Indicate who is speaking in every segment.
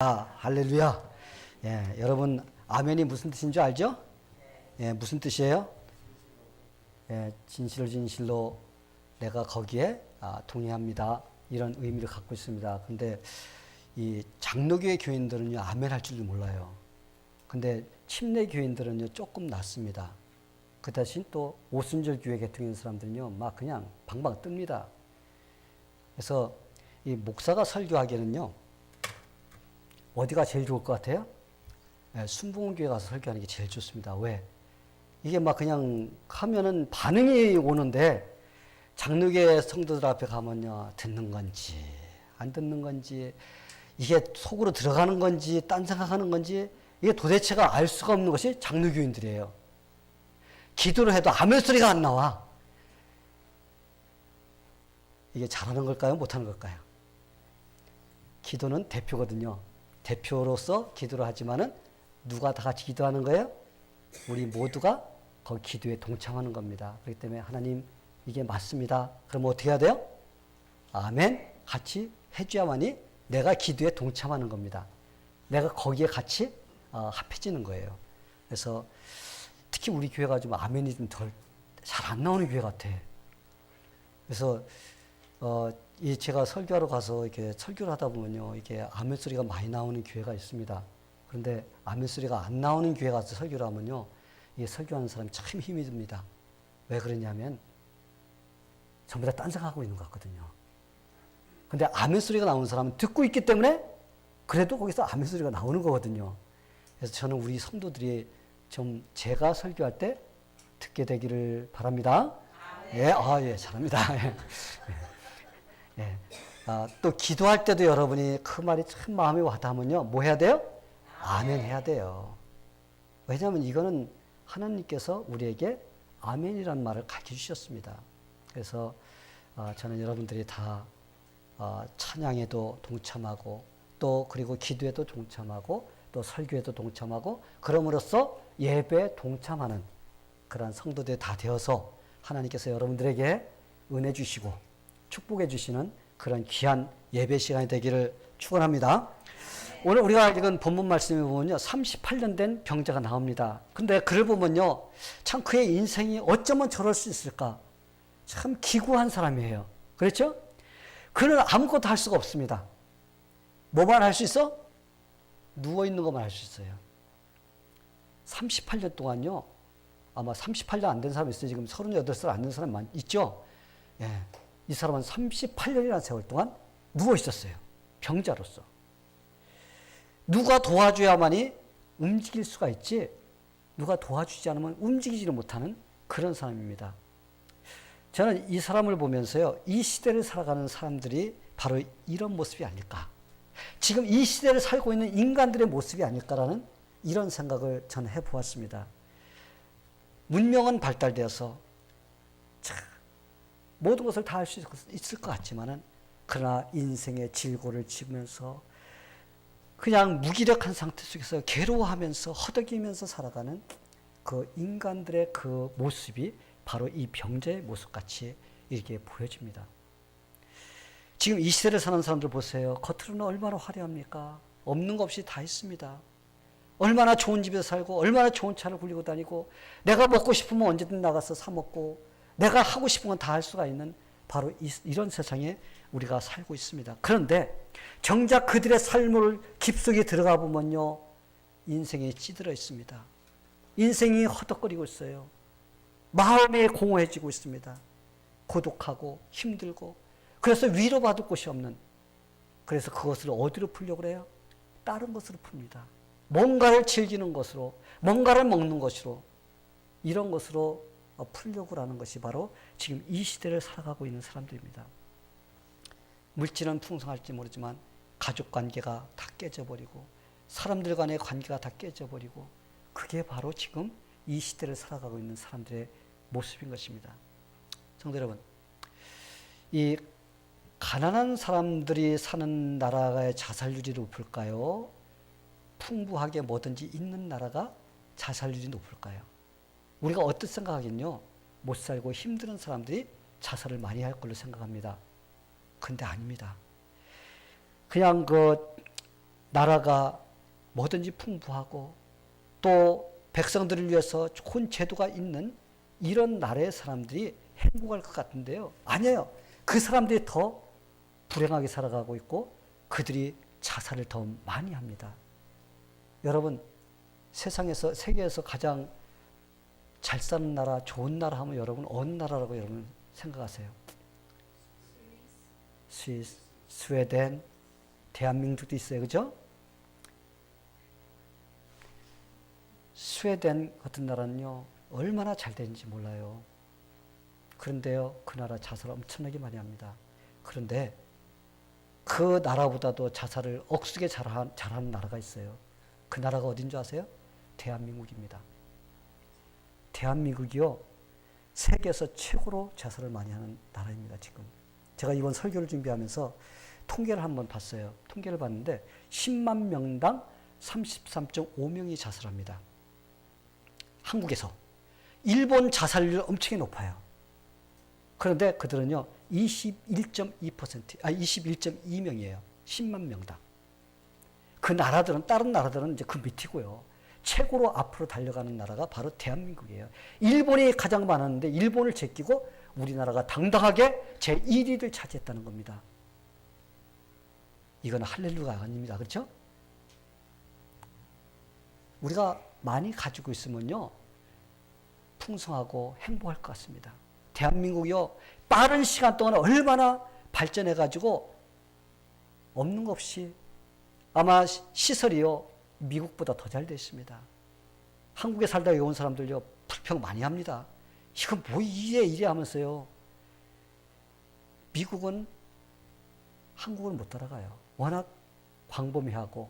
Speaker 1: 할렐루야. 예, 여러분 아멘이 무슨 뜻인 줄 알죠? 예, 무슨 뜻이에요? 예, 진실을 진실로 내가 거기에 동의합니다. 이런 의미를 갖고 있습니다. 근데 이 장로교회 교인들은요, 아멘 할 줄도 몰라요. 근데 침례 교인들은요, 조금 낫습니다. 그 대신 또 오순절 교회 계통인 사람들은요, 막 그냥 방방 뜹니다. 그래서 이 목사가 설교하기에는요, 어디가 제일 좋을 것 같아요? 네, 순복음교회 가서 설교하는 게 제일 좋습니다. 왜? 이게 막 그냥 하면은 반응이 오는데 장로교회 성도들 앞에 가면요, 듣는 건지 안 듣는 건지 이게 속으로 들어가는 건지 딴 생각하는 건지 이게 도대체가 알 수가 없는 것이 장로교인들이에요. 기도를 해도 아멘 소리가 안 나와. 이게 잘하는 걸까요? 못하는 걸까요? 기도는 대표거든요. 대표로서 기도를 하지만은 누가 다 같이 기도하는 거예요? 우리 모두가 거기 기도에 동참하는 겁니다. 그렇기 때문에 하나님 이게 맞습니다. 그럼 어떻게 해야 돼요? 아멘 같이 해줘야만이 내가 기도에 동참하는 겁니다. 내가 거기에 같이 합해지는 거예요. 그래서 특히 우리 교회가 좀 아멘이 좀 덜 잘 안 나오는 교회 같아. 그래서 이 제가 설교하러 가서 이렇게 설교를 하다 보면요, 이게 아멘 소리가 많이 나오는 교회가 있습니다. 그런데 아멘 소리가 안 나오는 교회 가서 설교를 하면요, 이 설교하는 사람이 참 힘이 듭니다. 왜 그러냐면 전부 다 딴 생각하고 있는 것 같거든요. 근데 아멘 소리가 나오는 사람은 듣고 있기 때문에 그래도 거기서 아멘 소리가 나오는 거거든요. 그래서 저는 우리 성도들이 좀 제가 설교할 때 듣게 되기를 바랍니다. 예, 예, 잘합니다. 예. 또 기도할 때도 여러분이 그 말이 참 마음에 와닿으면요, 뭐 해야 돼요? 아멘 해야 돼요. 왜냐하면 이거는 하나님께서 우리에게 아멘이라는 말을 가르쳐 주셨습니다. 그래서 저는 여러분들이 다 찬양에도 동참하고 또 그리고 기도에도 동참하고 또 설교에도 동참하고 그럼으로써 예배에 동참하는 그런 성도들이 다 되어서 하나님께서 여러분들에게 은혜 주시고 축복해 주시는 그런 귀한 예배 시간이 되기를 축원합니다. 오늘 우리가 읽은 본문 말씀에 보면요, 38년 된 병자가 나옵니다. 근데 글을 보면요, 참 그의 인생이 어쩌면 저럴 수 있을까? 참 기구한 사람이에요. 그렇죠? 그는 아무것도 할 수가 없습니다. 뭐만 할 수 있어? 누워있는 것만 할 수 있어요. 38년 동안요, 아마 38년 안 된 사람 있어요. 지금 38살 안 된 사람 있죠? 예. 이 사람은 38년이라는 세월 동안 누워 있었어요. 병자로서. 누가 도와줘야만이 움직일 수가 있지, 누가 도와주지 않으면 움직이지를 못하는 그런 사람입니다. 저는 이 사람을 보면서요, 이 시대를 살아가는 사람들이 바로 이런 모습이 아닐까. 지금 이 시대를 살고 있는 인간들의 모습이 아닐까라는 이런 생각을 저는 해보았습니다. 문명은 발달되어서 모든 것을 다 할 수 있을 것 같지만은 그러나 인생의 질고를 지면서 그냥 무기력한 상태 속에서 괴로워하면서 허덕이면서 살아가는 그 인간들의 그 모습이 바로 이 병자의 모습같이 이렇게 보여집니다. 지금 이 시대를 사는 사람들 보세요. 겉으로는 얼마나 화려합니까? 없는 것 없이 다 있습니다. 얼마나 좋은 집에서 살고 얼마나 좋은 차를 굴리고 다니고 내가 먹고 싶으면 언제든 나가서 사 먹고 내가 하고 싶은 건 다 할 수가 있는 바로 이런 세상에 우리가 살고 있습니다. 그런데 정작 그들의 삶을 깊숙이 들어가 보면요, 인생이 찌들어 있습니다. 인생이 허덕거리고 있어요. 마음이 공허해지고 있습니다. 고독하고 힘들고 그래서 위로받을 곳이 없는, 그래서 그것을 어디로 풀려고 그래요? 다른 것으로 풉니다. 뭔가를 즐기는 것으로, 뭔가를 먹는 것으로, 이런 것으로 풀려고 하는 것이 바로 지금 이 시대를 살아가고 있는 사람들입니다. 물질은 풍성할지 모르지만 가족 관계가 다 깨져버리고 사람들 간의 관계가 다 깨져버리고 그게 바로 지금 이 시대를 살아가고 있는 사람들의 모습인 것입니다. 성도 여러분, 이 가난한 사람들이 사는 나라의 자살률이 높을까요? 풍부하게 뭐든지 있는 나라가 자살률이 높을까요? 우리가 어떻게 생각하겠뇨? 못 살고 힘든 사람들이 자살을 많이 할 걸로 생각합니다. 근데 아닙니다. 그냥 나라가 뭐든지 풍부하고 또 백성들을 위해서 좋은 제도가 있는 이런 나라의 사람들이 행복할 것 같은데요. 아니에요. 그 사람들이 더 불행하게 살아가고 있고 그들이 자살을 더 많이 합니다. 여러분, 세상에서, 세계에서 가장 잘 사는 나라, 좋은 나라 하면 여러분 어느 나라라고 여러분 생각하세요? 스위스, 스웨덴, 대한민국도 있어요. 그죠? 스웨덴 같은 나라는요, 얼마나 잘 되는지 몰라요. 그런데요, 그 나라 자살 엄청나게 많이 합니다. 그런데 그 나라보다도 자살을 억수게 잘하는 나라가 있어요. 그 나라가 어딘 줄 아세요? 대한민국입니다. 대한민국이요, 세계에서 최고로 자살을 많이 하는 나라입니다, 지금. 제가 이번 설교를 준비하면서 통계를 한번 봤어요. 통계를 봤는데 10만 명당 33.5명이 자살합니다. 한국에서. 일본 자살률 엄청 높아요. 그런데 그들은요, 21.2명이에요. 10만 명당. 그 나라들은, 다른 나라들은 이제 그 밑이고요. 최고로 앞으로 달려가는 나라가 바로 대한민국이에요. 일본이 가장 많았는데 일본을 제끼고 우리나라가 당당하게 제1위를 차지했다는 겁니다. 이건 할렐루야가 아닙니다. 그렇죠? 우리가 많이 가지고 있으면요, 풍성하고 행복할 것 같습니다. 대한민국이요, 빠른 시간 동안 얼마나 발전해가지고 없는 것 없이 아마 시설이요, 미국보다 더 잘 되어 있습니다. 한국에 살다 온 사람들요, 불평 많이 합니다. 이건 뭐 이래 하면서요. 미국은 한국을 못 따라가요. 워낙 광범위하고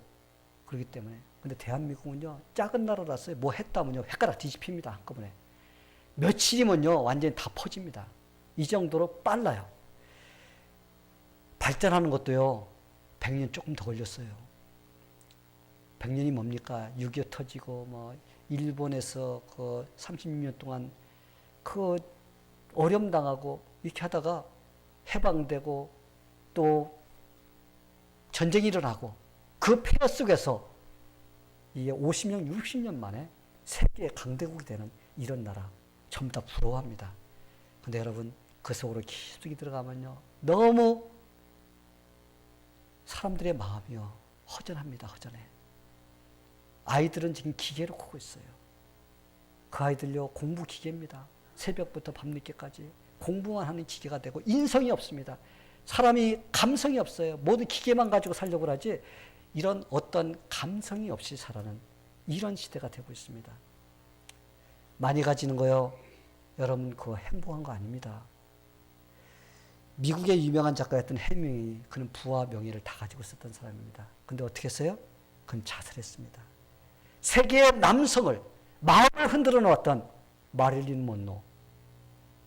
Speaker 1: 그렇기 때문에. 근데 대한민국은요, 작은 나라라서 뭐 했다면요, 헷가락 뒤집힙니다. 한꺼번에. 며칠이면요, 완전히 다 퍼집니다. 이 정도로 빨라요. 발전하는 것도요, 100년 조금 더 걸렸어요. 100년이 뭡니까? 6.25 터지고, 뭐, 일본에서 그 36년 동안 그 어려움 당하고 이렇게 하다가 해방되고 또 전쟁이 일어나고 그 폐허 속에서 이게 50년, 60년 만에 세계의 강대국이 되는 이런 나라 전부 다 부러워합니다. 근데 여러분, 그 속으로 깊숙이 들어가면요, 너무 사람들의 마음이요, 허전합니다. 허전해. 아이들은 지금 기계로 크고 있어요. 그 아이들요, 공부 기계입니다. 새벽부터 밤늦게까지 공부만 하는 기계가 되고 인성이 없습니다. 사람이 감성이 없어요. 모두 기계만 가지고 살려고 하지 이런 어떤 감성이 없이 살아는 이런 시대가 되고 있습니다. 많이 가지는 거요, 여러분 그거 행복한 거 아닙니다. 미국의 유명한 작가였던 해밍이, 그는 부와 명예를 다 가지고 있었던 사람입니다. 근데 어떻게 했어요? 그는 자살했습니다. 세계의 남성을, 마음을 흔들어 놓았던 마릴린 먼로.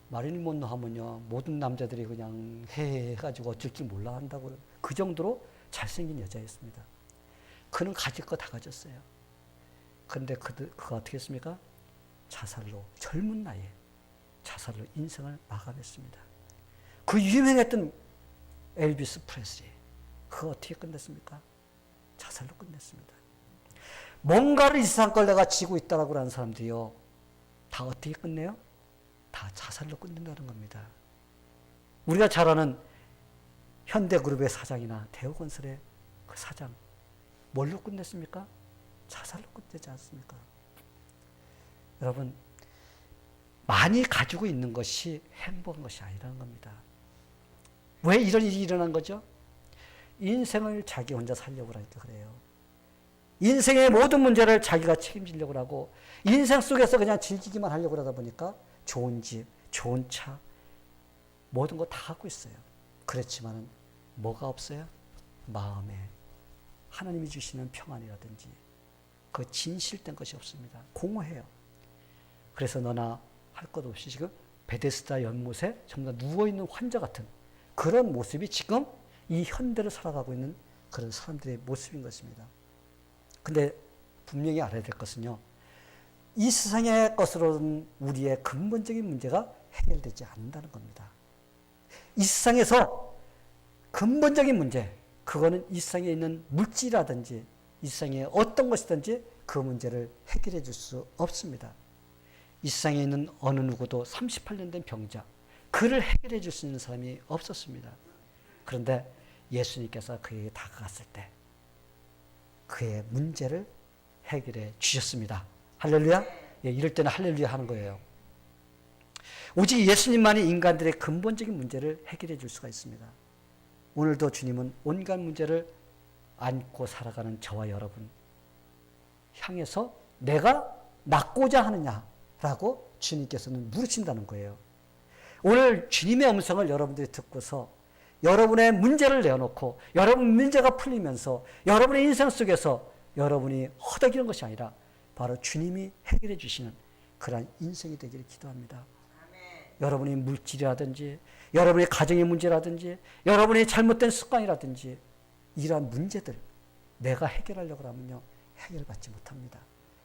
Speaker 1: 마릴린 먼로 하면요, 모든 남자들이 그냥 해가지고 어쩔 줄 몰라 한다고, 그 정도로 잘생긴 여자였습니다. 그는 가질 거 다 가졌어요. 그런데 그가 어떻게 했습니까? 자살로, 젊은 나이에 자살로 인생을 마감했습니다. 그 유명했던 엘비스 프레슬리, 그거 어떻게 끝냈습니까? 자살로 끝냈습니다. 뭔가를 이 세상 걸 내가 지고 있다라고 하는 사람들이요, 다 어떻게 끝내요? 다 자살로 끝낸다는 겁니다. 우리가 잘 아는 현대그룹의 사장이나 대우건설의 그 사장, 뭘로 끝냈습니까? 자살로 끝내지 않습니까? 여러분, 많이 가지고 있는 것이 행복한 것이 아니라는 겁니다. 왜 이런 일이 일어난 거죠? 인생을 자기 혼자 살려고 하니까 그래요. 인생의 모든 문제를 자기가 책임지려고 하고 인생 속에서 그냥 즐기기만 하려고 하다 보니까 좋은 집, 좋은 차, 모든 거 다 갖고 있어요. 그렇지만은 뭐가 없어요? 마음에 하나님이 주시는 평안이라든지 그 진실된 것이 없습니다. 공허해요. 그래서 너나 할 것 없이 지금 베데스다 연못에 정말 누워있는 환자 같은 그런 모습이 지금 이 현대를 살아가고 있는 그런 사람들의 모습인 것입니다. 근데 분명히 알아야 될 것은요, 이 세상의 것으로는 우리의 근본적인 문제가 해결되지 않는다는 겁니다. 이 세상에서 근본적인 문제, 그거는 이 세상에 있는 물질이라든지 이 세상에 어떤 것이든지 그 문제를 해결해 줄 수 없습니다. 이 세상에 있는 어느 누구도 38년 된 병자, 그를 해결해 줄 수 있는 사람이 없었습니다. 그런데 예수님께서 그에게 다가갔을 때 그의 문제를 해결해 주셨습니다. 할렐루야? 예, 이럴 때는 할렐루야 하는 거예요. 오직 예수님만이 인간들의 근본적인 문제를 해결해 줄 수가 있습니다. 오늘도 주님은 온갖 문제를 안고 살아가는 저와 여러분 향해서 내가 낫고자 하느냐라고 주님께서는 물으신다는 거예요. 오늘 주님의 음성을 여러분들이 듣고서 여러분의 문제를 내어놓고 여러분 문제가 풀리면서 여러분의 인생 속에서 여러분이 허덕이는 것이 아니라 바로 주님이 해결해 주시는 그러한 인생이 되기를 기도합니다. 여러분의 물질이라든지 여러분의 가정의 문제라든지 여러분의 잘못된 습관이라든지 이러한 문제들 내가 해결하려고 하면요 해결받지 못합니다.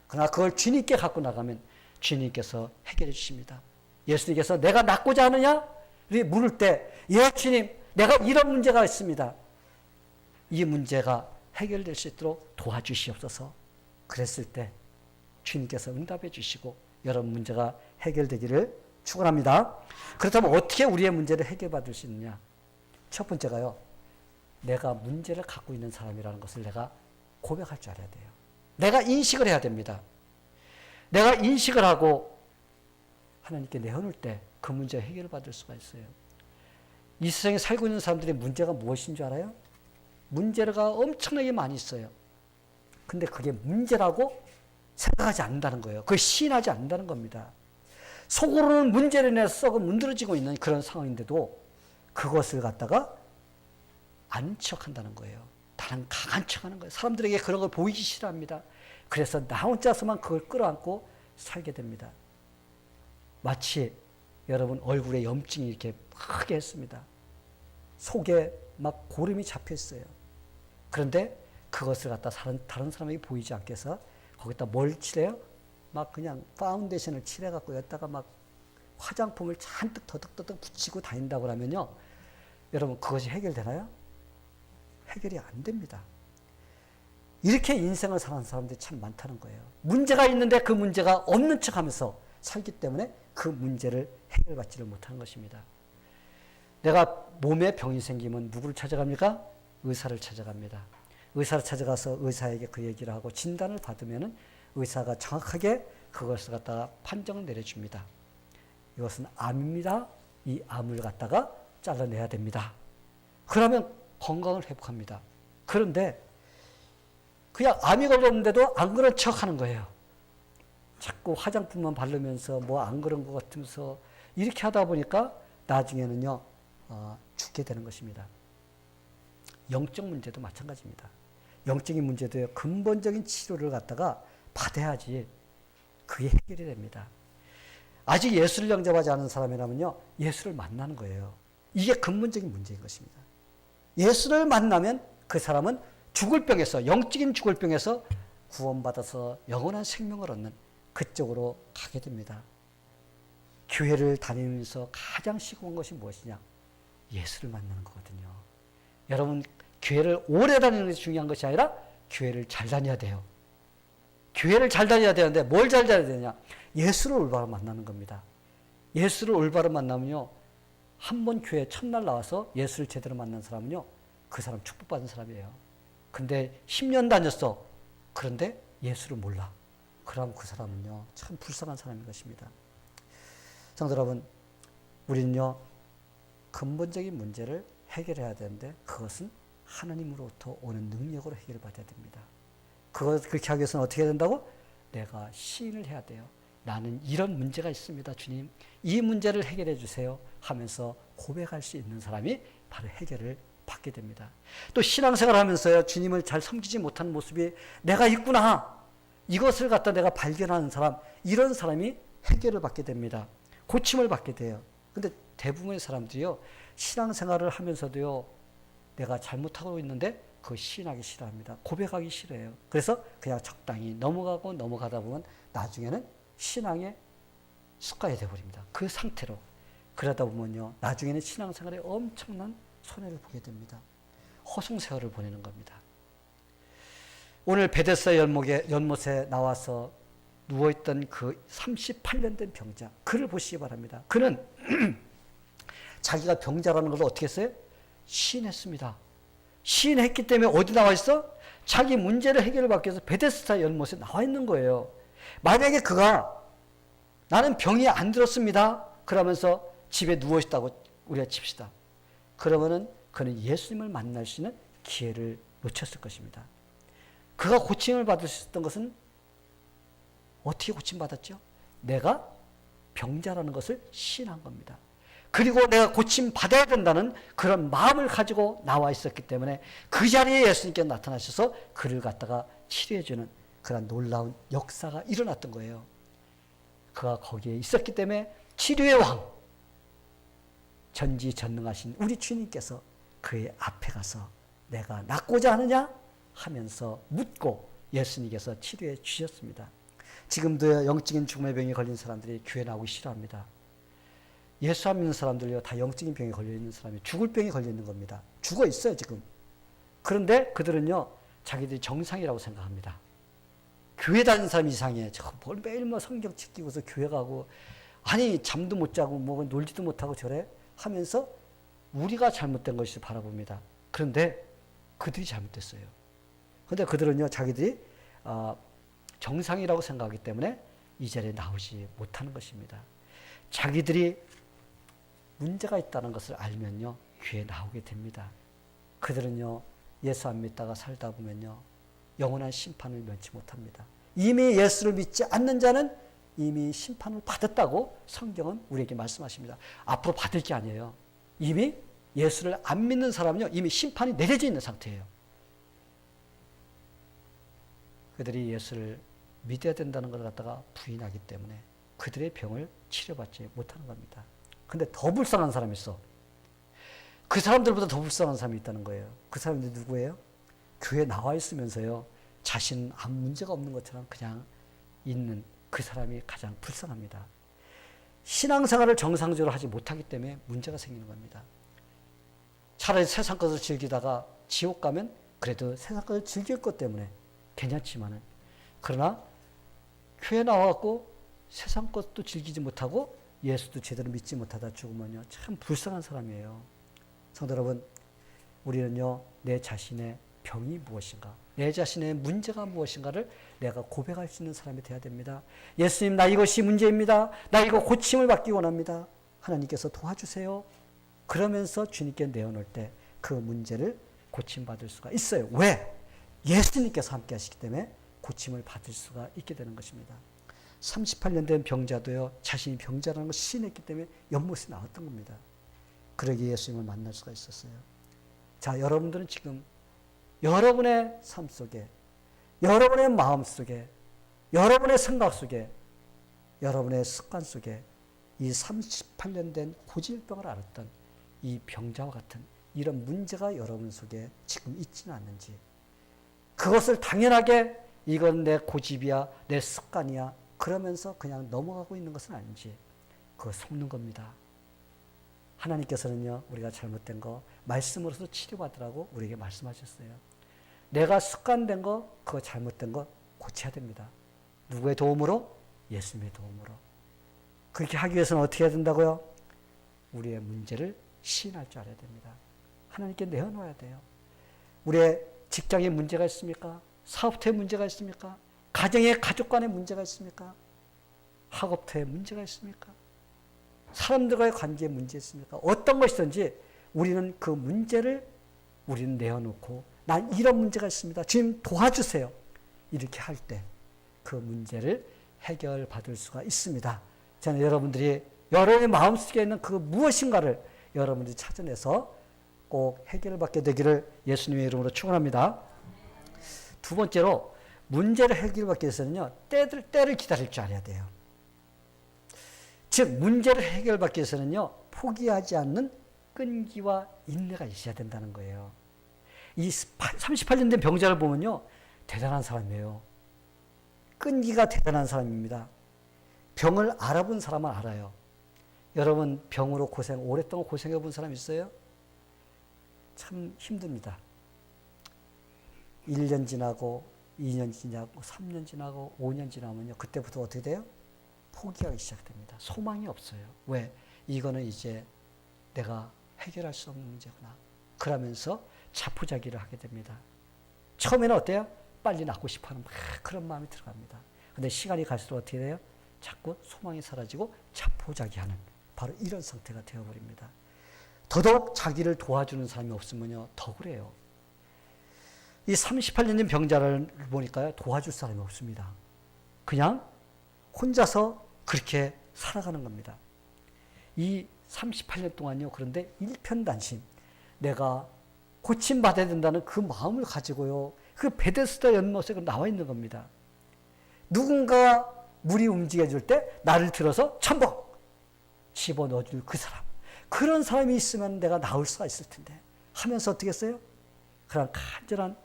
Speaker 1: 그러나 그걸 주님께 갖고 나가면 주님께서 해결해 주십니다. 예수님께서 내가 낫고자 하느냐? 물을 때 예 주님 내가 이런 문제가 있습니다. 이 문제가 해결될 수 있도록 도와주시옵소서. 그랬을 때 주님께서 응답해 주시고 여러분 문제가 해결되기를 축원합니다. 그렇다면 어떻게 우리의 문제를 해결받을 수 있느냐? 첫 번째가요. 내가 문제를 갖고 있는 사람이라는 것을 내가 고백할 줄 알아야 돼요. 내가 인식을 해야 됩니다. 내가 인식을 하고 하나님께 내어놓을 때 그 문제 해결을 받을 수가 있어요. 이 세상에 살고 있는 사람들의 문제가 무엇인 줄 알아요? 문제가 엄청나게 많이 있어요. 근데 그게 문제라고 생각하지 않는다는 거예요. 그걸 시인하지 않는다는 겁니다. 속으로는 문제로 인해서 썩어 문드러지고 있는 그런 상황인데도 그것을 갖다가 아는 척한다는 거예요. 다른 강한 척하는 거예요. 사람들에게 그런 걸 보이기 싫어합니다. 그래서 나 혼자서만 그걸 끌어안고 살게 됩니다. 마치 여러분 얼굴에 염증이 이렇게 크게 했습니다. 속에 막 고름이 잡혀 있어요. 그런데 그것을 갖다 다른 사람에게 보이지 않게 해서 거기다 뭘 칠해요? 막 그냥 파운데이션을 칠해갖고 여기다가 막 화장품을 잔뜩 더덕더덕 붙이고 다닌다고 하면요. 여러분 그것이 해결되나요? 해결이 안 됩니다. 이렇게 인생을 사는 사람들이 참 많다는 거예요. 문제가 있는데 그 문제가 없는 척하면서 살기 때문에 그 문제를 해결받지를 못하는 것입니다. 내가 몸에 병이 생기면 누구를 찾아갑니까? 의사를 찾아갑니다. 의사를 찾아가서 의사에게 그 얘기를 하고 진단을 받으면 의사가 정확하게 그것을 갖다가 판정을 내려줍니다. 이것은 암입니다. 이 암을 갖다가 잘라내야 됩니다. 그러면 건강을 회복합니다. 그런데 그냥 암이 걸렸는데도 안 그런 척 하는 거예요. 자꾸 화장품만 바르면서 뭐 안 그런 것 같으면서 이렇게 하다 보니까 나중에는요, 죽게 되는 것입니다. 영적 문제도 마찬가지입니다. 영적인 문제도 근본적인 치료를 갖다가 받아야지 그게 해결이 됩니다. 아직 예수를 영접하지 않은 사람이라면요, 예수를 만나는 거예요. 이게 근본적인 문제인 것입니다. 예수를 만나면 그 사람은 죽을 병에서, 영적인 죽을 병에서 구원받아서 영원한 생명을 얻는 그쪽으로 가게 됩니다. 교회를 다니면서 가장 시급한 것이 무엇이냐? 예수를 만나는 거거든요. 여러분, 교회를 오래 다니는 것이 중요한 것이 아니라 교회를 잘 다녀야 돼요. 교회를 잘 다녀야 되는데 뭘 잘 다녀야 되냐? 예수를 올바로 만나는 겁니다. 예수를 올바로 만나면요, 한 번 교회 첫날 나와서 예수를 제대로 만난 사람은요, 그 사람 축복받은 사람이에요. 근데 10년 다녔어. 그런데 예수를 몰라. 그럼 그 사람은요, 참 불쌍한 사람인 것입니다. 성도 여러분, 우리는요, 근본적인 문제를 해결해야 되는데 그것은 하나님으로부터 오는 능력으로 해결받아야 됩니다. 그렇게 하기 위해서는 어떻게 해야 된다고? 내가 시인을 해야 돼요. 나는 이런 문제가 있습니다. 주님, 이 문제를 해결해 주세요 하면서 고백할 수 있는 사람이 바로 해결을 받게 됩니다. 또 신앙생활을 하면서요, 주님을 잘 섬기지 못하는 모습이 내가 있구나, 이것을 갖다 내가 발견하는 사람, 이런 사람이 해결을 받게 됩니다. 고침을 받게 돼요. 근데 대부분의 사람들이요, 신앙생활을 하면서도요, 내가 잘못하고 있는데 그거 시인하기 싫어합니다. 고백하기 싫어해요. 그래서 그냥 적당히 넘어가다 보면 나중에는 신앙의 습관이 되어버립니다. 그 상태로. 그러다 보면요, 나중에는 신앙생활에 엄청난 손해를 보게 됩니다. 허송세월을 보내는 겁니다. 오늘 베데스다 연못에 나와서 누워있던 그 38년 된 병자, 그를 보시기 바랍니다. 그는 자기가 병자라는 걸 어떻게 했어요? 시인했습니다. 시인했기 때문에 어디 나와 있어? 자기 문제를 해결받기 위해서 베데스다 연못에 나와 있는 거예요. 만약에 그가 나는 병이 안 들었습니다. 그러면서 집에 누워 있다고 우리가 칩시다. 그러면은 그는 예수님을 만날 수 있는 기회를 놓쳤을 것입니다. 그가 고침을 받을 수 있었던 것은 어떻게 고침받았죠? 내가 병자라는 것을 시인한 겁니다. 그리고 내가 고침받아야 된다는 그런 마음을 가지고 나와 있었기 때문에 그 자리에 예수님께 나타나셔서 그를 갖다가 치료해주는 그런 놀라운 역사가 일어났던 거예요. 그가 거기에 있었기 때문에 치료의 왕, 전지전능하신 우리 주님께서 그의 앞에 가서 내가 낫고자 하느냐 하면서 묻고 예수님께서 치료해 주셨습니다. 지금도 영적인 죽음의 병에 걸린 사람들이 교회 나오기 싫어합니다. 예수 안 믿는 사람들요, 다 영적인 병에 걸려 있는 사람이 죽을 병에 걸려 있는 겁니다. 죽어 있어요, 지금. 그런데 그들은요, 자기들이 정상이라고 생각합니다. 교회 다니는 사람이 이상해. 뭘 매일 뭐 성경 지키고서 교회 가고, 아니, 잠도 못 자고, 뭐 놀지도 못하고 저래? 하면서 우리가 잘못된 것을 바라봅니다. 그런데 그들이 잘못됐어요. 그런데 그들은요, 자기들이 정상이라고 생각하기 때문에 이 자리에 나오지 못하는 것입니다. 자기들이 문제가 있다는 것을 알면요, 교회에 나오게 됩니다. 그들은요, 예수 안 믿다가 살다 보면요, 영원한 심판을 면치 못합니다. 이미 예수를 믿지 않는 자는 이미 심판을 받았다고 성경은 우리에게 말씀하십니다. 앞으로 받을 게 아니에요. 이미 예수를 안 믿는 사람은요, 이미 심판이 내려져 있는 상태예요. 그들이 예수를 믿어야 된다는 걸 갖다가 부인하기 때문에 그들의 병을 치료받지 못하는 겁니다. 근데 더 불쌍한 사람이 있어. 그 사람들보다 더 불쌍한 사람이 있다는 거예요. 그 사람들이 누구예요? 교회에 나와 있으면서요, 자신은 아무 문제가 없는 것처럼 그냥 있는 그 사람이 가장 불쌍합니다. 신앙생활을 정상적으로 하지 못하기 때문에 문제가 생기는 겁니다. 차라리 세상 것을 즐기다가 지옥 가면 그래도 세상 것을 즐길 것 때문에 괜찮지만은, 그러나 교회 나와갖고 세상 것도 즐기지 못하고 예수도 제대로 믿지 못하다 죽으면요, 참 불쌍한 사람이에요. 성도 여러분, 우리는요, 내 자신의 병이 무엇인가, 내 자신의 문제가 무엇인가를 내가 고백할 수 있는 사람이 되어야 됩니다. 예수님, 나 이것이 문제입니다. 나 이거 고침을 받기 원합니다. 하나님께서 도와주세요. 그러면서 주님께 내어놓을 때 그 문제를 고침받을 수가 있어요. 왜? 예수님께서 함께 하시기 때문에 고침을 받을 수가 있게 되는 것입니다. 38년 된 병자도요, 자신이 병자라는 걸 시인했기 때문에 연못에 나왔던 겁니다. 그러기에 예수님을 만날 수가 있었어요. 자, 여러분들은 지금 여러분의 삶 속에, 여러분의 마음 속에, 여러분의 생각 속에, 여러분의 습관 속에 이 38년 된 고질병을 앓았던 이 병자와 같은 이런 문제가 여러분 속에 지금 있지는 않는지, 그것을 당연하게 이건 내 고집이야, 내 습관이야 그러면서 그냥 넘어가고 있는 것은 아닌지, 그거 속는 겁니다. 하나님께서는요, 우리가 잘못된 거 말씀으로서 치료받으라고 우리에게 말씀하셨어요. 내가 습관된 거, 그거 잘못된 거 고쳐야 됩니다. 누구의 도움으로? 예수님의 도움으로. 그렇게 하기 위해서는 어떻게 해야 된다고요? 우리의 문제를 시인할 줄 알아야 됩니다. 하나님께 내어놓아야 돼요. 우리의 직장에 문제가 있습니까? 사업터에 문제가 있습니까? 가정에 가족 간에 문제가 있습니까? 학업터에 문제가 있습니까? 사람들과의 관계에 문제 있습니까? 어떤 것이든지 우리는 그 문제를 우리는 내어놓고, 난 이런 문제가 있습니다. 주님 도와주세요. 이렇게 할 때 그 문제를 해결받을 수가 있습니다. 저는 여러분들이 여러분의 마음속에 있는 그 무엇인가를 여러분들이 찾아내서 꼭 해결을 받게 되기를 예수님의 이름으로 축원합니다. 두 번째로, 문제를 해결받기 위해서는요, 때를 기다릴 줄 알아야 돼요. 즉, 문제를 해결받기 위해서는요, 포기하지 않는 끈기와 인내가 있어야 된다는 거예요. 이 38년 된 병자를 보면요, 대단한 사람이에요. 끈기가 대단한 사람입니다. 병을 알아본 사람은 알아요. 여러분, 병으로 오랫동안 고생해 본 사람 있어요? 참 힘듭니다. 1년 지나고 2년 지나고 3년 지나고 5년 지나면요. 그때부터 어떻게 돼요? 포기하기 시작됩니다. 소망이 없어요. 왜? 이거는 이제 내가 해결할 수 없는 문제구나. 그러면서 자포자기를 하게 됩니다. 처음에는 어때요? 빨리 낫고 싶어하는 막 그런 마음이 들어갑니다. 근데 시간이 갈수록 어떻게 돼요? 자꾸 소망이 사라지고 자포자기하는 바로 이런 상태가 되어버립니다. 더더욱 자기를 도와주는 사람이 없으면요. 더 그래요. 이 38년 된 병자를 보니까요. 도와줄 사람이 없습니다. 그냥 혼자서 그렇게 살아가는 겁니다. 이 38년 동안요. 그런데 일편단심 내가 고침받아야 된다는 그 마음을 가지고요. 그 베데스다 연못에 나와 있는 겁니다. 누군가 물이 움직여줄 때 나를 들어서 첨벙 집어넣어줄 그 사람. 그런 사람이 있으면 내가 나올 수가 있을 텐데 하면서 어떻게 했어요? 그런 간절한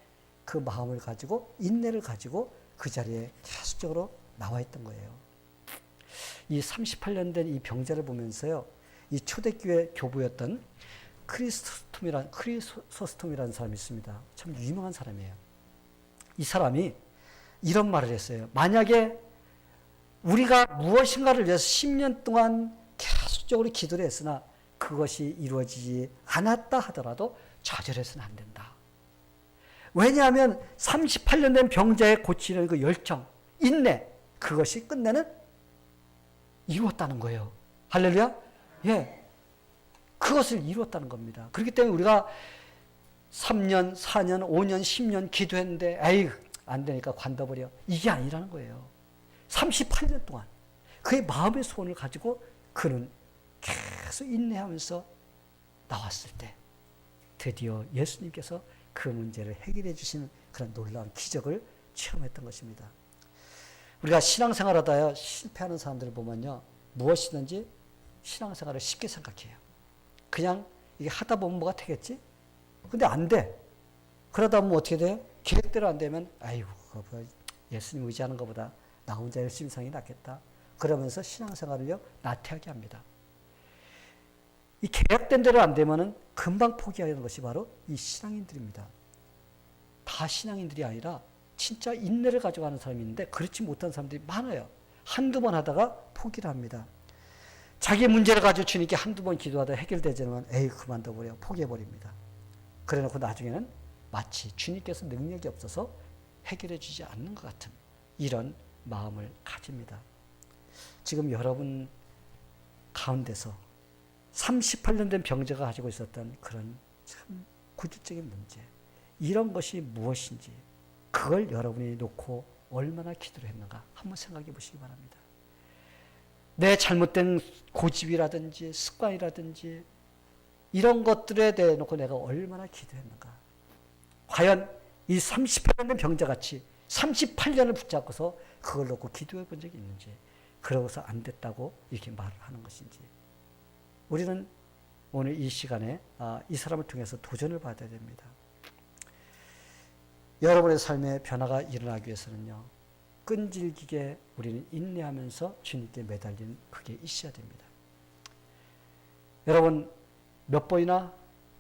Speaker 1: 그 마음을 가지고 인내를 가지고 그 자리에 계속적으로 나와 있던 거예요. 이 38년 된 이 병자를 보면서요. 이 초대교회 교부였던 크리소스톰이라는 사람이 있습니다. 참 유명한 사람이에요. 이 사람이 이런 말을 했어요. 만약에 우리가 무엇인가를 위해서 10년 동안 계속적으로 기도를 했으나 그것이 이루어지지 않았다 하더라도 좌절해서는 안 된다. 왜냐하면 38년 된 병자의 고치는 그 열정, 인내, 그것이 끝내는 이루었다는 거예요. 할렐루야? 예. 그것을 이루었다는 겁니다. 그렇기 때문에 우리가 3년, 4년, 5년, 10년 기도했는데 에이 안 되니까 관둬버려. 이게 아니라는 거예요. 38년 동안 그의 마음의 소원을 가지고 그는 계속 인내하면서 나왔을 때 드디어 예수님께서 그 문제를 해결해 주시는 그런 놀라운 기적을 체험했던 것입니다. 우리가 신앙생활하다 실패하는 사람들을 보면요. 무엇이든지 신앙생활을 쉽게 생각해요. 그냥 이게 하다 보면 뭐가 되겠지? 근데 안 돼. 그러다 보면 어떻게 돼요? 계획대로 안 되면 아이고 예수님 의지하는 것보다 나 혼자 열심히 사는 게 낫겠다. 그러면서 신앙생활을요 나태하게 합니다. 이 계획된 대로 안 되면은 금방 포기하는 것이 바로 이 신앙인들입니다. 다 신앙인들이 아니라 진짜 인내를 가져가는 사람이 있는데 그렇지 못한 사람들이 많아요. 한두 번 하다가 포기를 합니다. 자기 문제를 가지고 주님께 한두 번 기도하다 해결되지 않으면 에이 그만둬버려 포기해버립니다. 그래놓고 나중에는 마치 주님께서 능력이 없어서 해결해 주지 않는 것 같은 이런 마음을 가집니다. 지금 여러분 가운데서 38년 된 병자가 가지고 있었던 그런 참 구조적인 문제, 이런 것이 무엇인지 그걸 여러분이 놓고 얼마나 기도를 했는가 한번 생각해 보시기 바랍니다. 내 잘못된 고집이라든지 습관이라든지 이런 것들에 대해 놓고 내가 얼마나 기도했는가. 과연 이 38년 된 병자같이 38년을 붙잡고서 그걸 놓고 기도해 본 적이 있는지, 그러고서 안 됐다고 이렇게 말을 하는 것인지. 우리는 오늘 이 시간에 이 사람을 통해서 도전을 받아야 됩니다. 여러분의 삶에 변화가 일어나기 위해서는요. 끈질기게 우리는 인내하면서 주님께 매달리는 그게 있어야 됩니다. 여러분 몇 번이나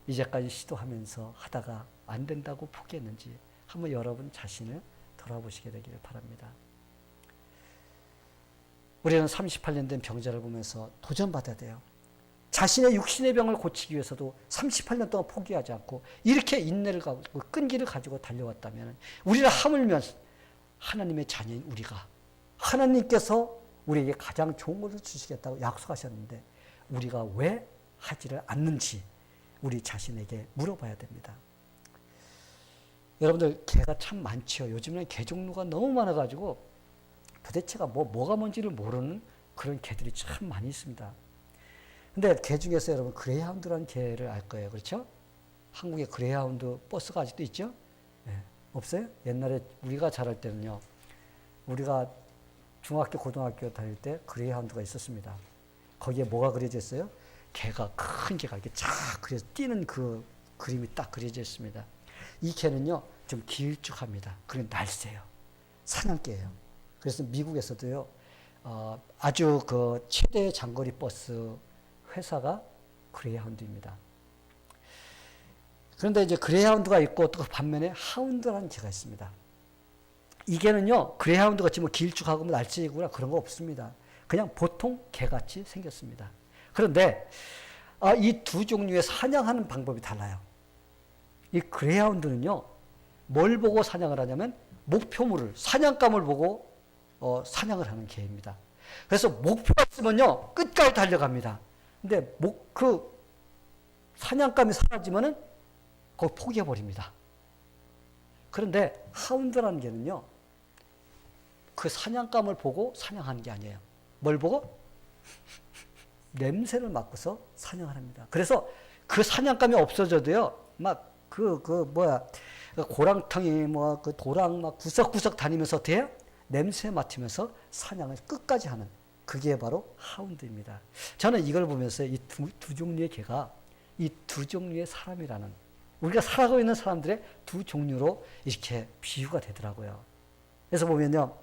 Speaker 1: 이제까지 시도하면서 하다가 안 된다고 포기했는지 한번 여러분 자신을 돌아보시게 되기를 바랍니다. 우리는 38년 된 병자를 보면서 도전받아야 돼요. 자신의 육신의 병을 고치기 위해서도 38년 동안 포기하지 않고 이렇게 인내를 가지고 끈기를 가지고 달려왔다면 우리를 하물며 하나님의 자녀인 우리가 하나님께서 우리에게 가장 좋은 것을 주시겠다고 약속하셨는데 우리가 왜 하지를 않는지 우리 자신에게 물어봐야 됩니다. 여러분들 개가 참 많죠. 요즘에는 개 종류가 너무 많아가지고 도대체가 뭐가 뭔지를 모르는 그런 개들이 참 많이 있습니다. 근데 개 중에서 여러분 그레이하운드라는 개를 알 거예요. 그렇죠? 한국에 그레이하운드 버스가 아직도 있죠? 네. 없어요? 옛날에 우리가 자랄 때는요. 우리가 중학교, 고등학교 다닐 때 그레이하운드가 있었습니다. 거기에 뭐가 그려져 있어요? 개가, 큰 개가 이렇게 쫙 그려서 뛰는 그 그림이 딱 그려져 있습니다. 이 개는요, 좀 길쭉합니다. 그리고 날쌔요. 사냥개예요. 그래서 미국에서도요, 아주 그 최대 장거리 버스 회사가 그레이하운드입니다. 그런데 이제 그레이하운드가 있고 또 반면에 하운드라는 개가 있습니다. 이 개는요, 그레이하운드 같이 뭐 길쭉하고 뭐 날쌔구나 그런 거 없습니다. 그냥 보통 개같이 생겼습니다. 그런데 이 두 종류의 사냥하는 방법이 달라요. 이 그레이하운드는요, 뭘 보고 사냥을 하냐면 목표물을, 사냥감을 보고 사냥을 하는 개입니다. 그래서 목표가 있으면요, 끝까지 달려갑니다. 근데 그 사냥감이 사라지면은 그걸 포기해버립니다. 그런데 하운드라는 개는요, 그 사냥감을 보고 사냥하는 게 아니에요. 뭘 보고? 냄새를 맡고서 사냥을 합니다. 그래서 그 사냥감이 없어져도요, 막 고랑탕이 그 도랑 막 구석구석 다니면서 어떻게 해요? 냄새 맡으면서 사냥을 끝까지 하는, 그게 바로 하운드입니다. 저는 이걸 보면서 이 두 종류의 개가 이 두 종류의 사람이라는, 우리가 살아가고 있는 사람들의 두 종류로 이렇게 비유가 되더라고요. 그래서 보면요,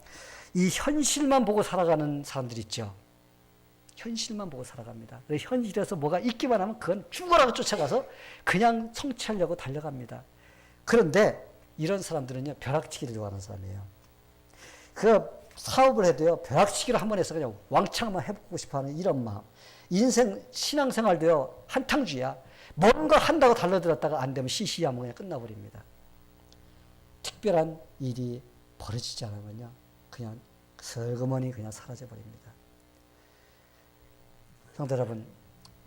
Speaker 1: 이 현실만 보고 살아가는 사람들 있죠. 현실만 보고 살아갑니다. 현실에서 뭐가 있기만 하면 그건 죽어라고 쫓아가서 그냥 성취하려고 달려갑니다. 그런데 이런 사람들은요, 벼락치기를 좋아하는 사람이에요. 그 사업을 해도요, 벼락치기를 한번 해서 그냥 왕창만 해보고 싶어하는 이런 마음. 인생 신앙생활도요, 한탕주의야. 뭔가 한다고 달려들었다가 안 되면 시시하면 그냥 끝나버립니다. 특별한 일이 벌어지지 않으면요, 그냥 슬그머니 그냥 사라져버립니다. 성도 여러분,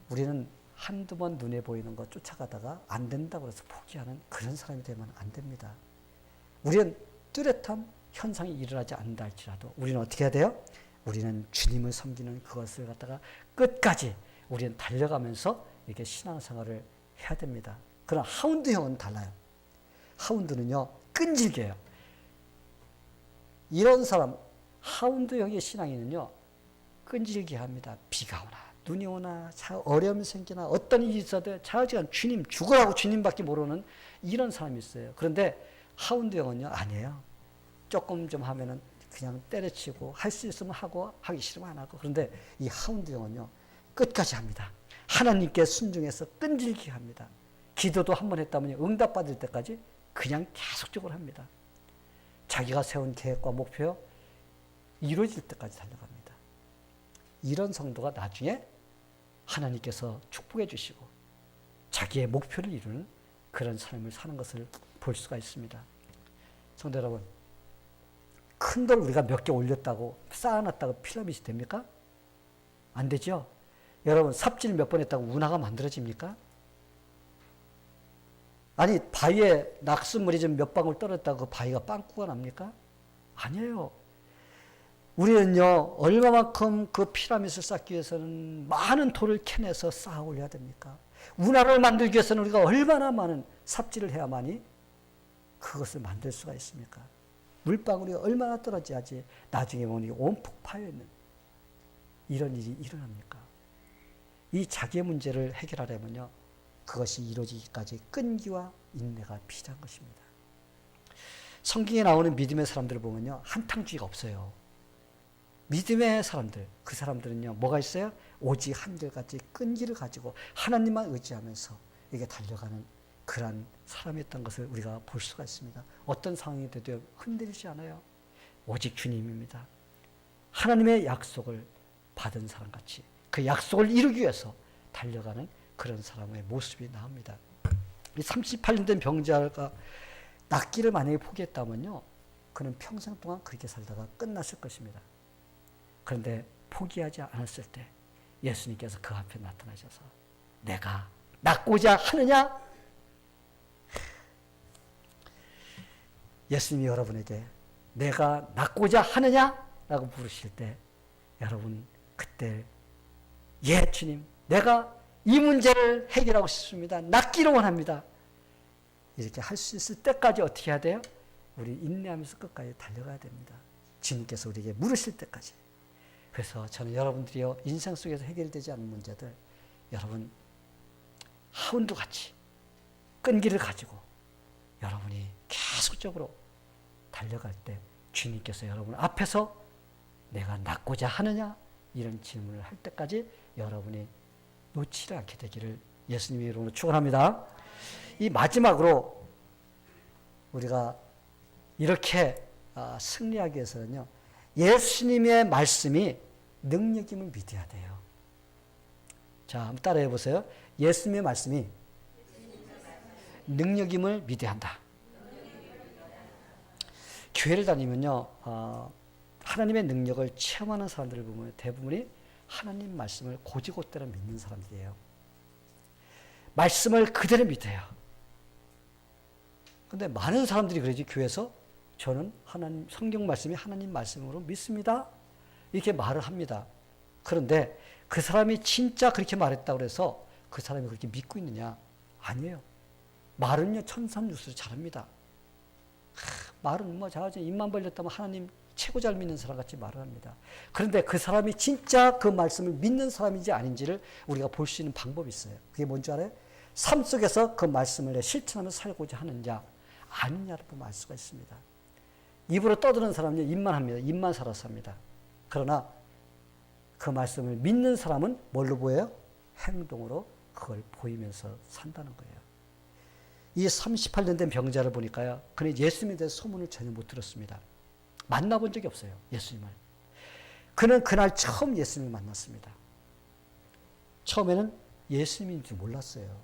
Speaker 1: 우리는 한두 번 눈에 보이는 거 쫓아가다가 안 된다고 해서 포기하는 그런 사람이 되면 안 됩니다. 우리는 뚜렷한 현상이 일어나지 않는다 할지라도 우리는 어떻게 해야 돼요? 우리는 주님을 섬기는 그것을 갖다가 끝까지 우리는 달려가면서 이렇게 신앙생활을 해야 됩니다. 그러나 하운드형은 달라요. 하운드는요, 끈질겨요. 이런 사람, 하운드형의 신앙인은요, 끈질게 합니다. 비가 오나 눈이 오나 어려움이 생기나 어떤 일이 있어도 자지간 주님 죽으라고 주님밖에 모르는 이런 사람이 있어요. 그런데 하운드형은요, 아니에요. 조금 좀 하면은 그냥 때려치고 할 수 있으면 하고 하기 싫으면 안 하고. 그런데 이 하운드형은요, 끝까지 합니다. 하나님께 순종해서 끈질기게 합니다. 기도도 한 번 했다면 응답받을 때까지 그냥 계속적으로 합니다. 자기가 세운 계획과 목표 이루어질 때까지 달려갑니다. 이런 성도가 나중에 하나님께서 축복해 주시고 자기의 목표를 이루는 그런 삶을 사는 것을 볼 수가 있습니다. 성도 여러분, 큰 돌 우리가 몇 개 올렸다고 쌓아놨다고 피라미드 됩니까? 안 되죠? 여러분, 삽질 몇 번 했다고 운하가 만들어집니까? 아니, 바위에 낙수물이 좀 몇 방울 떨어졌다고 그 바위가 빵꾸가 납니까? 아니에요. 우리는요, 얼마만큼 그 피라미드를 쌓기 위해서는 많은 돌을 캐내서 쌓아 올려야 됩니까? 운하를 만들기 위해서는 우리가 얼마나 많은 삽질을 해야만이 그것을 만들 수가 있습니까? 물방울이 얼마나 떨어져야지 나중에 보니 온폭 파여있는 이런 일이 일어납니까? 이 자기의 문제를 해결하려면요, 그것이 이루어지기까지 끈기와 인내가 필요한 것입니다. 성경에 나오는 믿음의 사람들을 보면요, 한탕주의가 없어요. 믿음의 사람들, 그 사람들은요, 뭐가 있어요? 오직 한결같이 끈기를 가지고 하나님만 의지하면서 이게 달려가는 그러한 사람이었던 것을 우리가 볼 수가 있습니다. 어떤 상황이 돼도 흔들리지 않아요. 오직 주님입니다. 하나님의 약속을 받은 사람같이 그 약속을 이루기 위해서 달려가는 그런 사람의 모습이 나옵니다. 38년 된 병자가 낫기를 만약에 포기했다면요, 그는 평생 동안 그렇게 살다가 끝났을 것입니다. 그런데 포기하지 않았을 때 예수님께서 그 앞에 나타나셔서 내가 낫고자 하느냐? 예수님이 여러분에게 내가 낫고자 하느냐? 라고 부르실 때 여러분 그때 예 주님, 내가 이 문제를 해결하고 싶습니다. 낫기를 원합니다. 이렇게 할 수 있을 때까지 어떻게 해야 돼요? 우리 인내하면서 끝까지 달려가야 됩니다. 주님께서 우리에게 물으실 때까지. 그래서 저는 여러분들이요, 인생 속에서 해결되지 않는 문제들, 여러분 하운드 같이 끈기를 가지고 여러분이 계속적으로 달려갈 때 주님께서 여러분 앞에서 내가 낫고자 하느냐? 이런 질문을 할 때까지 여러분이 놓치지 않게 되기를 예수님의 이름으로 축원합니다. 이 마지막으로 우리가 이렇게 승리하기 위해서는요, 예수님의 말씀이 능력임을 믿어야 돼요. 자, 한번 따라해 보세요. 예수님의 말씀이 능력임을 믿어야 한다. 교회를 다니면요, 하나님의 능력을 체험하는 사람들을 보면 대부분이 하나님 말씀을 고지고대로 믿는 사람들이에요. 말씀을 그대로 믿어요. 근데 많은 사람들이 그러지, 교회에서 저는 하나님, 성경 말씀이 하나님 말씀으로 믿습니다. 이렇게 말을 합니다. 그런데 그 사람이 진짜 그렇게 말했다고 해서 그 사람이 그렇게 믿고 있느냐? 아니에요. 말은요, 천삼뉴스로 잘합니다. 말은 뭐 잘하죠. 입만 벌렸다면 하나님 최고 잘 믿는 사람 같이 말을 합니다. 그런데 그 사람이 진짜 그 말씀을 믿는 사람인지 아닌지를 우리가 볼 수 있는 방법이 있어요. 그게 뭔지 알아요? 삶 속에서 그 말씀을 실천하면서 살고자 하느냐 아니냐를 보면 알 수가 있습니다. 입으로 떠드는 사람은 입만 합니다. 입만 살아서 합니다. 그러나 그 말씀을 믿는 사람은 뭘로 보여요? 행동으로 그걸 보이면서 산다는 거예요. 이 38년 된 병자를 보니까요, 그는 예수님에 대해서 소문을 전혀 못 들었습니다. 만나본 적이 없어요, 예수님을. 그는 그날 처음 예수님을 만났습니다. 처음에는 예수님인 줄 몰랐어요.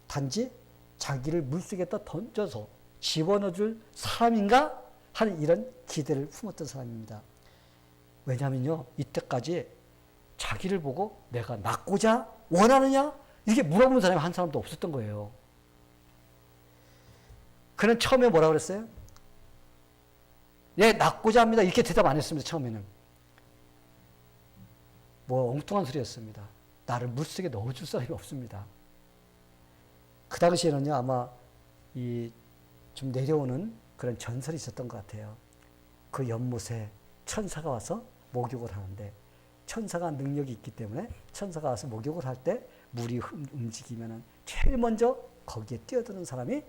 Speaker 1: 단지 자기를 물속에다 던져서 집어넣어줄 사람인가 하는 이런 기대를 품었던 사람입니다. 왜냐하면요, 이때까지 자기를 보고 내가 낫고자 원하느냐? 이렇게 물어보는 사람이 한 사람도 없었던 거예요. 그는 처음에 뭐라고 그랬어요? 예, 낫고자 합니다. 이렇게 대답 안 했습니다, 처음에는. 뭐 엉뚱한 소리였습니다. 나를 물속에 넣어줄 사람이 없습니다. 그 당시에는요, 아마 좀 내려오는 그런 전설이 있었던 것 같아요. 그 연못에 천사가 와서 목욕을 하는데, 천사가 능력이 있기 때문에 천사가 와서 목욕을 할 때 물이 움직이면은 제일 먼저 거기에 뛰어드는 사람이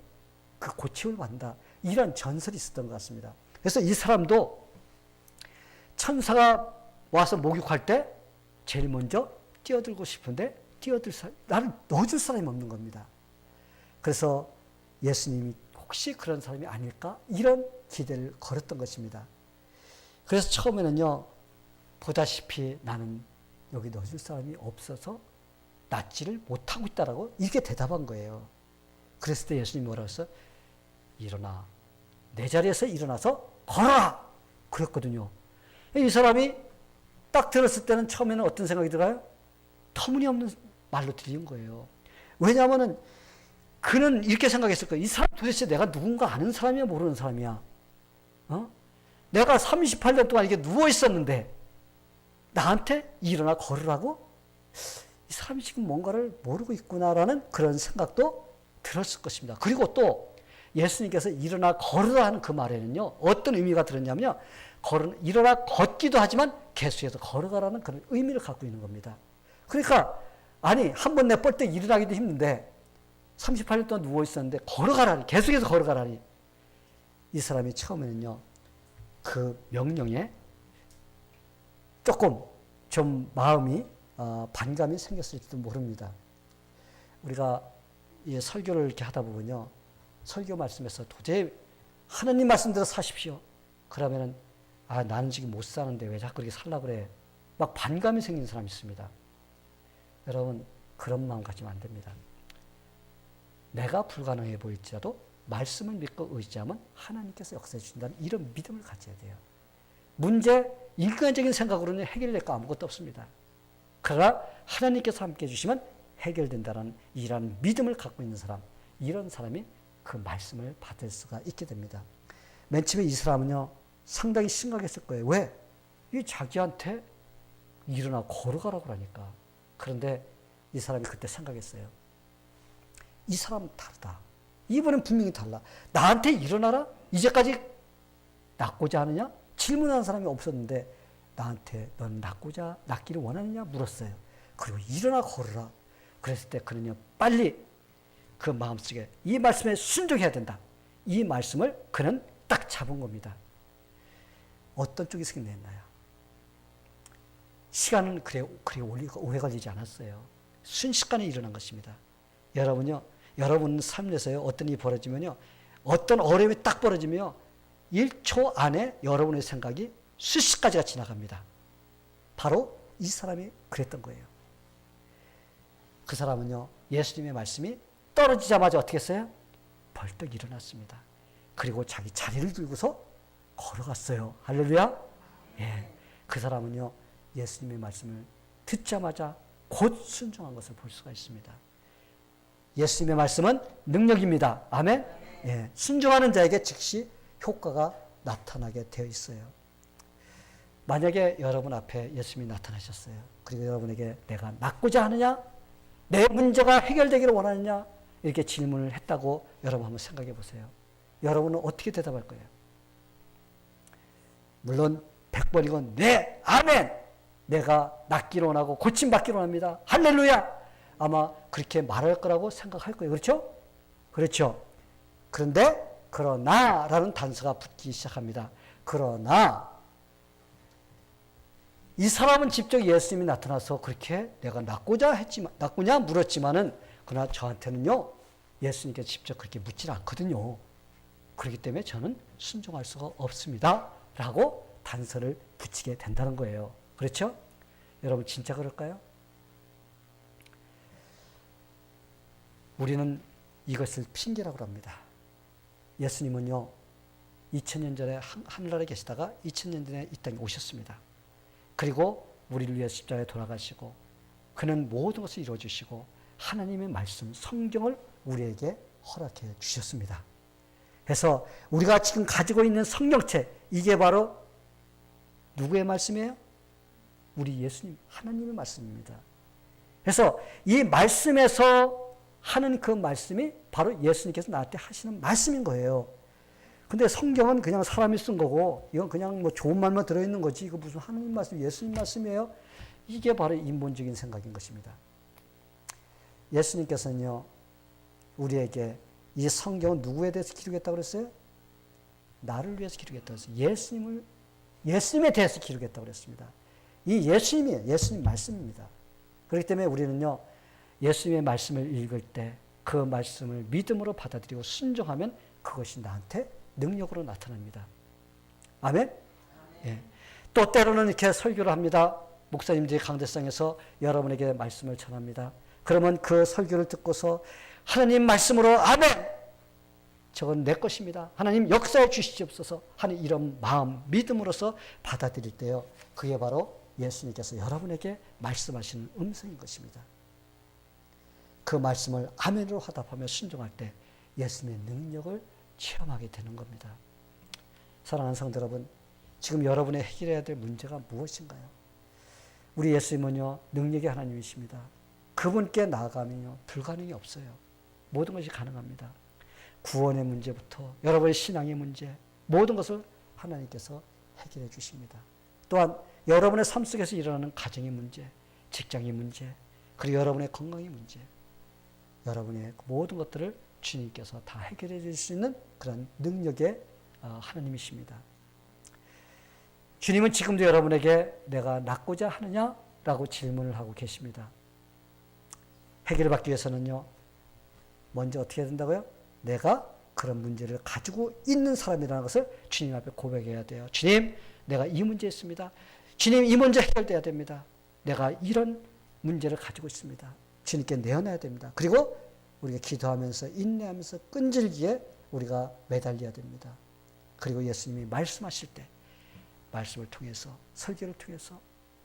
Speaker 1: 그 고침을 받는다. 이런 전설이 있었던 것 같습니다. 그래서 이 사람도 천사가 와서 목욕할 때 제일 먼저 뛰어들고 싶은데 나를 넣어줄 사람이 없는 겁니다. 그래서 예수님이 혹시 그런 사람이 아닐까? 이런 기대를 걸었던 것입니다. 그래서 처음에는요, 보다시피 나는 여기 넣어줄 사람이 없어서 낫지를 못하고 있다라고 이렇게 대답한 거예요. 그랬을 때 예수님이 뭐라고 했어요? 일어나. 내 자리에서 일어나서 걸어라! 그랬거든요. 이 사람이 딱 들었을 때는 처음에는 어떤 생각이 들어요? 터무니없는 말로 들린 거예요. 왜냐하면 그는 이렇게 생각했을 거예요. 이 사람 도대체 내가 누군가 아는 사람이야, 모르는 사람이야? 내가 38년 동안 이렇게 누워 있었는데 나한테 일어나 걸으라고? 이 사람이 지금 뭔가를 모르고 있구나라는 그런 생각도 들었을 것입니다. 그리고 또 예수님께서 일어나 걸으라 하는 그 말에는요, 어떤 의미가 들었냐면요, 일어나 걷기도 하지만 계속해서 걸어가라는 그런 의미를 갖고 있는 겁니다. 그러니까 아니 한 번 내 뻘떡 일어나기도 힘든데 38년 동안 누워 있었는데 걸어가라니, 계속해서 걸어가라니. 이 사람이 처음에는요, 그 명령에 조금 좀 마음이 반감이 생겼을지도 모릅니다. 우리가 이 설교를 이렇게 하다 보면요, 설교 말씀에서 도저히 하나님 말씀대로 사십시오. 그러면은 나는 지금 못 사는데 왜 자꾸 그렇게 살려고 그래? 막 반감이 생기는 사람이 있습니다. 여러분, 그런 마음 가지면 안 됩니다. 내가 불가능해 보일지라도 말씀을 믿고 의지하면 하나님께서 역사해 주신다는 이런 믿음을 가져야 돼요. 문제, 인간적인 생각으로는 해결될 거 아무것도 없습니다. 그러나 하나님께서 함께 해주시면 해결된다는 이런 믿음을 갖고 있는 사람, 이런 사람이 그 말씀을 받을 수가 있게 됩니다. 맨 처음에 이 사람은요, 상당히 심각했을 거예요. 왜? 이 자기한테 일어나 걸어가라고 그러니까. 그런데 이 사람이 그때 생각했어요. 이 사람은 다르다. 이번엔 분명히 달라. 나한테 일어나라? 이제까지 낫고자 하느냐? 질문하는 사람이 없었는데 나한테 넌 낫기를 원하느냐? 물었어요. 그리고 일어나 걸으라. 그랬을 때 그는요, 빨리 그 마음속에 이 말씀에 순종해야 된다. 이 말씀을 그는 딱 잡은 겁니다. 어떤 쪽이 생겼나요? 시간은 그래 오래 걸리지 않았어요. 순식간에 일어난 것입니다. 여러분요, 여러분 삶에서요, 어떤 일이 벌어지면요, 어떤 어려움이 딱 벌어지면 1초 안에 여러분의 생각이 수십 가지가 지나갑니다. 바로 이 사람이 그랬던 거예요. 그 사람은요, 예수님의 말씀이 떨어지자마자 어떻게 했어요? 벌떡 일어났습니다. 그리고 자기 자리를 들고서 걸어갔어요. 할렐루야. 예, 그 사람은요, 예수님의 말씀을 듣자마자 곧 순종한 것을 볼 수가 있습니다. 예수님의 말씀은 능력입니다. 아멘. 예, 순종하는 자에게 즉시 효과가 나타나게 되어 있어요. 만약에 여러분 앞에 예수님이 나타나셨어요. 그리고 여러분에게 내가 낫고자 하느냐? 내 문제가 해결되기를 원하느냐? 이렇게 질문을 했다고 여러분 한번 생각해 보세요. 여러분은 어떻게 대답할 거예요? 물론 100번이건 네, 아멘! 내가 낫기를 원하고 고침받기를 원합니다. 할렐루야! 아마 그렇게 말할 거라고 생각할 거예요. 그렇죠? 그렇죠. 그런데 그러나라는 단서가 붙기 시작합니다. 그러나 이 사람은 직접 예수님이 나타나서 그렇게 내가 낫고냐 물었지만은 그러나 저한테는요, 예수님께서 직접 그렇게 묻질 않거든요. 그렇기 때문에 저는 순종할 수가 없습니다. 라고 단서를 붙이게 된다는 거예요. 그렇죠? 여러분 진짜 그럴까요? 우리는 이것을 핑계라고 합니다. 예수님은요, 2000년 전에 하늘나라에 계시다가 2000년 전에 이 땅에 오셨습니다. 그리고 우리를 위해 십자가에 돌아가시고 그는 모든 것을 이루어주시고 하나님의 말씀, 성경을 우리에게 허락해 주셨습니다. 그래서 우리가 지금 가지고 있는 성경책, 이게 바로 누구의 말씀이에요? 우리 예수님, 하나님의 말씀입니다. 그래서 이 말씀에서 하는 그 말씀이 바로 예수님께서 나한테 하시는 말씀인 거예요. 근데 성경은 그냥 사람이 쓴 거고, 이건 그냥 뭐 좋은 말만 들어있는 거지, 이거 무슨 하나님 말씀, 예수님 말씀이에요? 이게 바로 인본적인 생각인 것입니다. 예수님께서는요, 우리에게 이 성경은 누구에 대해서 기록했다고 그랬어요? 나를 위해서 기록했다고 했어요. 예수님에 대해서 기록했다고 그랬습니다. 이 예수님이에요. 예수님 말씀입니다. 그렇기 때문에 우리는요, 예수님의 말씀을 읽을 때 그 말씀을 믿음으로 받아들이고 순종하면 그것이 나한테 능력으로 나타납니다. 아멘? 예. 또 때로는 이렇게 설교를 합니다. 목사님들이 강대상에서 여러분에게 말씀을 전합니다. 그러면 그 설교를 듣고서 하나님 말씀으로 아멘! 저건 내 것입니다. 하나님 역사해 주시옵소서 하는 이런 마음, 믿음으로서 받아들일 때요, 그게 바로 예수님께서 여러분에게 말씀하시는 음성인 것입니다. 그 말씀을 아멘으로 화답하며 순종할 때 예수님의 능력을 체험하게 되는 겁니다. 사랑하는 성도 여러분, 지금 여러분의 해결해야 될 문제가 무엇인가요? 우리 예수님은요, 능력의 하나님이십니다. 그분께 나아가면요, 불가능이 없어요. 모든 것이 가능합니다. 구원의 문제부터 여러분의 신앙의 문제, 모든 것을 하나님께서 해결해 주십니다. 또한 여러분의 삶 속에서 일어나는 가정의 문제, 직장의 문제, 그리고 여러분의 건강의 문제, 여러분의 모든 것들을 주님께서 다 해결해 줄 수 있는 그런 능력의 하나님이십니다. 주님은 지금도 여러분에게 내가 낫고자 하느냐라고 질문을 하고 계십니다. 해결을 받기 위해서는요, 먼저 어떻게 해야 된다고요? 내가 그런 문제를 가지고 있는 사람이라는 것을 주님 앞에 고백해야 돼요. 주님, 내가 이 문제 있습니다. 주님, 이 문제 해결돼야 됩니다. 내가 이런 문제를 가지고 있습니다. 주님께 내어놔야 됩니다. 그리고 우리가 기도하면서 인내하면서 끈질기게 우리가 매달려야 됩니다. 그리고 예수님이 말씀하실 때 말씀을 통해서, 설교를 통해서,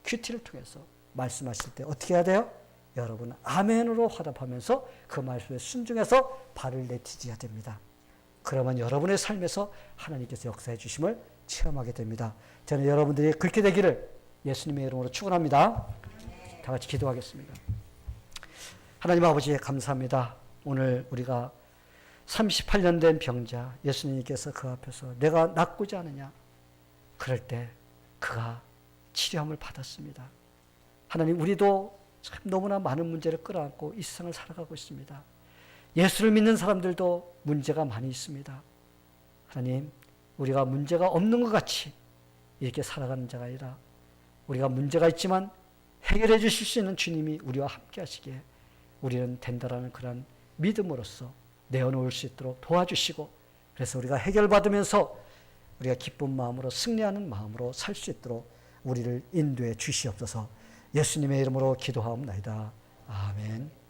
Speaker 1: 큐티를 통해서 말씀하실 때 어떻게 해야 돼요? 여러분 아멘으로 화답하면서 그 말씀에 순종해서 발을 내디뎌야 됩니다. 그러면 여러분의 삶에서 하나님께서 역사해 주심을 체험하게 됩니다. 저는 여러분들이 그렇게 되기를 예수님의 이름으로 축원합니다. 다 같이 기도하겠습니다. 하나님 아버지 감사합니다. 오늘 우리가 38년 된 병자 예수님께서 그 앞에서 내가 낫고자 하느냐, 그럴 때 그가 치료함을 받았습니다. 하나님, 우리도 참 너무나 많은 문제를 끌어안고 이 세상을 살아가고 있습니다. 예수를 믿는 사람들도 문제가 많이 있습니다. 하나님, 우리가 문제가 없는 것 같이 이렇게 살아가는 자가 아니라 우리가 문제가 있지만 해결해 주실 수 있는 주님이 우리와 함께 하시기에 우리는 된다라는 그런 믿음으로써 내어놓을 수 있도록 도와주시고, 그래서 우리가 해결받으면서 우리가 기쁜 마음으로 승리하는 마음으로 살 수 있도록 우리를 인도해 주시옵소서. 예수님의 이름으로 기도하옵나이다. 아멘.